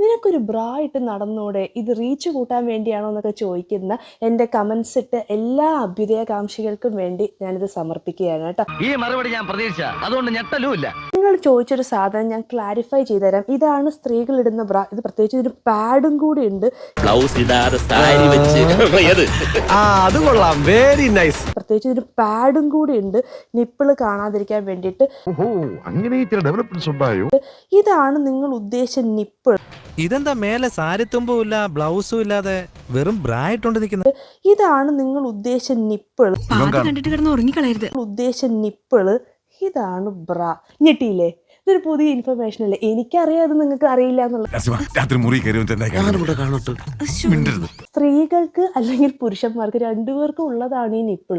നിനക്കൊരു ബ്രാ ഇട്ട് നടന്നൂടെ, ഇത് റീച്ച് കൂട്ടാൻ വേണ്ടിയാണോ എന്നൊക്കെ ചോദിക്കുന്ന എൻ്റെ കമൻസ് ഇട്ട് എല്ലാ അഭ്യുദയകാംക്ഷികൾക്കും വേണ്ടി ഞാനിത് സമർപ്പിക്കുകയാണ് കേട്ടോ. ഈ മറുപടി ഞാൻ പ്രതീക്ഷിച്ച, അതുകൊണ്ട് ഞെട്ടലുമില്ല. നിങ്ങൾ ചോദിച്ചൊരു സാധനം ഞാൻ ക്ലാരിഫൈ ചെയ്തു തരാം. ഇതാണ് സ്ത്രീകൾ ഇടുന്ന ബ്രാ. ഇത് പ്രത്യേകിച്ച് ഒരു പാഡും കൂടി ഉണ്ട്. പ്രത്യേകിച്ച് ഒരു പാഡും കൂടി ഉണ്ട്, നിപ്പിള് കാണാതിരിക്കാൻ വേണ്ടിയിട്ട്. ഇതാണ് നിങ്ങൾ ഉദ്ദേശിച്ച നിപ്പിൾ. ഇതെന്താ മേലെ സാരിത്തുമ്പും ഇല്ല ബ്ലൗസും ഇല്ലാതെ വെറും ബ്രാ ഇട്ടോണ്ട് നിൽക്കുന്നത്? ഇതാണ് നിങ്ങൾ ഉദ്ദേശിച്ച നിപ്പിള്. കണ്ടിട്ട് കിടന്ന് ഉറങ്ങിക്കളയരുത്. ഉദ്ദേശിച്ച നിപ്പിള് ഇതാണ് ബ്രാ. ഞെട്ടിയില്ലേ? ഇതൊരു പുതിയ ഇൻഫർമേഷൻ അല്ലേ? എനിക്കറിയാം, അത് നിങ്ങൾക്ക് അറിയില്ല എന്നുള്ളത്. സ്ത്രീകൾക്ക് അല്ലെങ്കിൽ പുരുഷന്മാർക്ക് രണ്ടുപേർക്കും ഉള്ളതാണ് ഈ നിപ്പിൾ.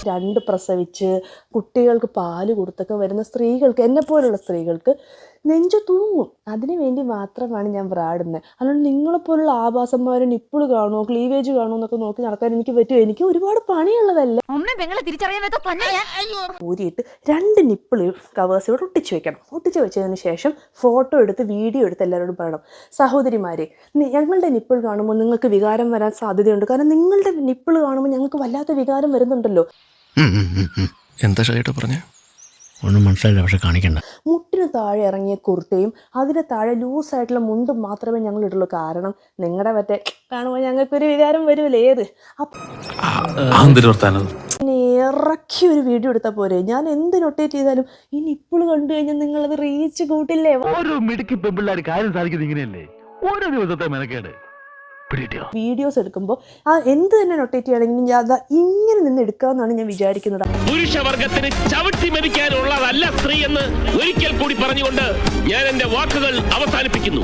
രണ്ട് പ്രസവിച്ച് കുട്ടികൾക്ക് പാല് കൊടുത്തൊക്കെ വരുന്ന സ്ത്രീകൾക്ക്, എന്നെ പോലുള്ള സ്ത്രീകൾക്ക് നെഞ്ചു തൂങ്ങും. അതിനു വേണ്ടി മാത്രമാണ് ഞാൻ ബ്രാടുന്നത്. അതുകൊണ്ട് നിങ്ങളെപ്പോലുള്ള ആഭാസന്മാർ നിപ്പിൾ കാണുമോ ക്ലീവേജ് കാണുമോ എന്നൊക്കെ നോക്കി നടക്കാൻ എനിക്ക് പറ്റുമോ? എനിക്ക് ഒരുപാട് പണിയുള്ളതല്ലേ. ഊരിയിട്ട് 2 നിപ്പിൾ കവേഴ്സ് ഇവിടെ ഒട്ടിച്ച് വെക്കണം. ഒട്ടിച്ച് വെച്ചതിന് ശേഷം ഫോട്ടോ എടുത്ത് വീഡിയോ എടുത്ത് എല്ലാവരോടും പറയണം, സഹോദരിമാരെ ഞങ്ങളുടെ നിപ്പിൾ കാണുമ്പോൾ നിങ്ങൾക്ക് വികാരം വരാൻ സാധ്യതയുണ്ട്. കാരണം നിങ്ങളുടെ നിപ്പിൾ കാണുമ്പോൾ ഞങ്ങൾക്ക് വല്ലാത്ത വികാരം വരുന്നുണ്ടല്ലോ. എന്താ ഷൈട്ടോ പറഞ്ഞേ? ഒന്നും മനസ്സിലായില്ല, പക്ഷെ കാണിക്കണ്ട. മുട്ടിന് താഴെ ഇറങ്ങിയ കുർത്തയും അതിന് താഴെ ലൂസായിട്ടുള്ള മുണ്ടും മാത്രമേ ഞങ്ങൾ ഇടുള്ളൂ. കാരണം നിങ്ങളുടെ മറ്റേ കാണുമ്പോൾ ഞങ്ങൾക്കൊരു വികാരം വരുമല്ലേ. ഏത് പിന്നെ ഇറക്കി ഒരു വീഡിയോ എടുത്താൽ പോരെ? ഞാൻ എന്ത് നൊട്ടേറ്റ് ചെയ്താലും ഈ നിപ്പിൾ കണ്ടു കഴിഞ്ഞാൽ നിങ്ങളത് റീച്ച് കൂട്ടില്ലേ? ഒരു മിടുക്കി പെമ്പിള്ളാർ കാര്യം സാധിക്കുന്നത് ഇങ്ങനെയല്ലേ? ഓരോ ദിവസത്തെ മെനക്കേട്. വീഡിയോസ് എടുക്കുമ്പോൾ എന്ത് തന്നെ നൊട്ടേറ്റ് ചെയ്യുകയാണെങ്കിലും ഞാൻ അതാ ഇങ്ങനെ നിന്ന് എടുക്കാമെന്നാണ് ഞാൻ വിചാരിക്കുന്നത്. പുരുഷവർഗത്തിന് ചവിട്ടി മരിക്കാനുള്ളതല്ല സ്ത്രീ എന്ന് ഒരിക്കൽ കൂടി പറഞ്ഞുകൊണ്ട് ഞാൻ എന്റെ വാക്കുകൾ അവസാനിപ്പിക്കുന്നു.